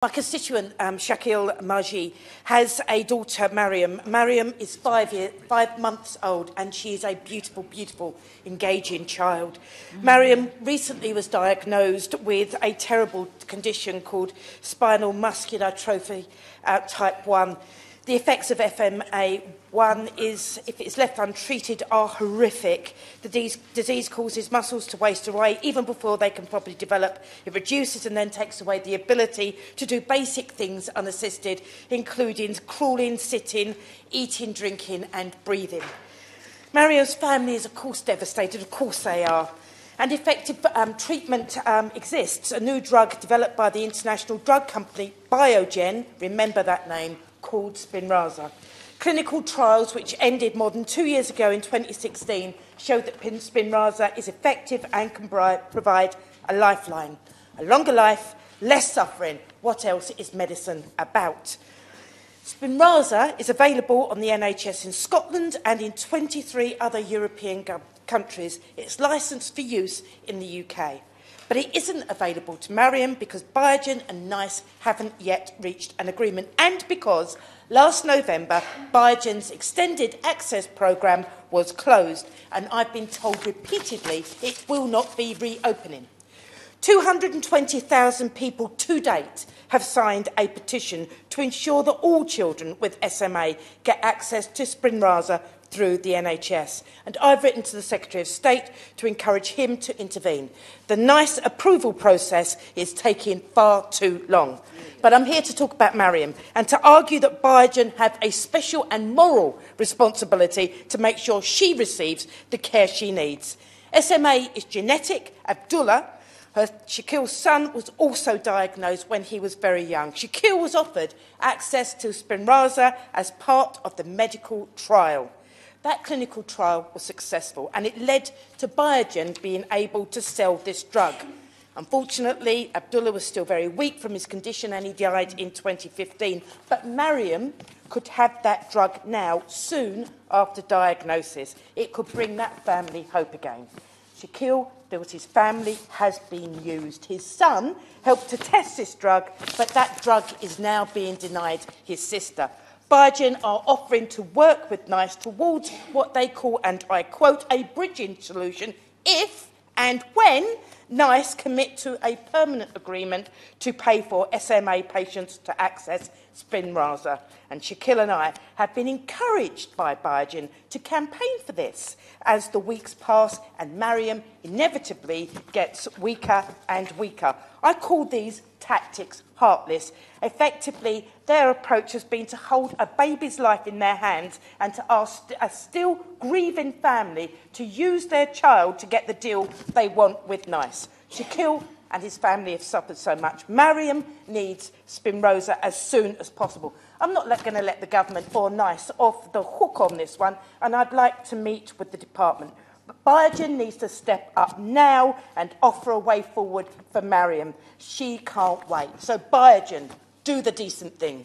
My constituent, Maryam Malji, has a daughter, Maryam. Maryam is 5 months old, and she is a beautiful, beautiful, engaging child. Maryam recently was diagnosed with a terrible condition called Spinal Muscular Atrophy type 1. The effects of FMA1 if it's left untreated, are horrific. The disease causes muscles to waste away even before they can properly develop. It reduces and then takes away the ability to do basic things unassisted, including crawling, sitting, eating, drinking and breathing. Maryam's family is, of course, devastated. Of course they are. And effective treatment exists. A new drug developed by the international drug company Biogem, remember that name, called Spinraza. Clinical trials, which ended more than 2 years ago in 2016, showed that Spinraza is effective and can provide a lifeline. A longer life, less suffering. What else is medicine about? Spinraza is available on the NHS in Scotland and in 23 other European countries. It's licensed for use in the UK. But it isn't available to Maryam because Biogem and NICE haven't yet reached an agreement, and because last November Biogem's extended access programme was closed, and I've been told repeatedly it will not be reopening. 220,000 people to date have signed a petition to ensure that all children with SMA get access to Spinraza through the NHS, and I've written to the Secretary of State to encourage him to intervene. The NICE approval process is taking far too long. But I'm here to talk about Maryam and to argue that Biogem have a special and moral responsibility to make sure she receives the care she needs. SMA is genetic. Abdullah, Shakil's son, was also diagnosed when he was very young. Shakil was offered access to Spinraza as part of the medical trial. That clinical trial was successful, and it led to Biogem being able to sell this drug. Unfortunately, Abdullah was still very weak from his condition, and he died in 2015. But Maryam could have that drug now, soon after diagnosis. It could bring that family hope again. Shakil feels his family has been used. His son helped to test this drug, but that drug is now being denied his sister. Biogem are offering to work with NICE towards what they call, and I quote, a bridging solution if and when NICE commit to a permanent agreement to pay for SMA patients to access Spinraza. And Shakil and I have been encouraged by Biogem to campaign for this as the weeks pass and Maryam inevitably gets weaker and weaker. I call these tactics heartless. Effectively, their approach has been to hold a baby's life in their hands and to ask a still grieving family to use their child to get the deal they want with NICE. Shakil and his family have suffered so much. Maryam needs Spinraza as soon as possible. I'm not going to let the government or NICE off the hook on this one, and I'd like to meet with the department. But Biogem needs to step up now and offer a way forward for Maryam. She can't wait. So Biogem, do the decent thing.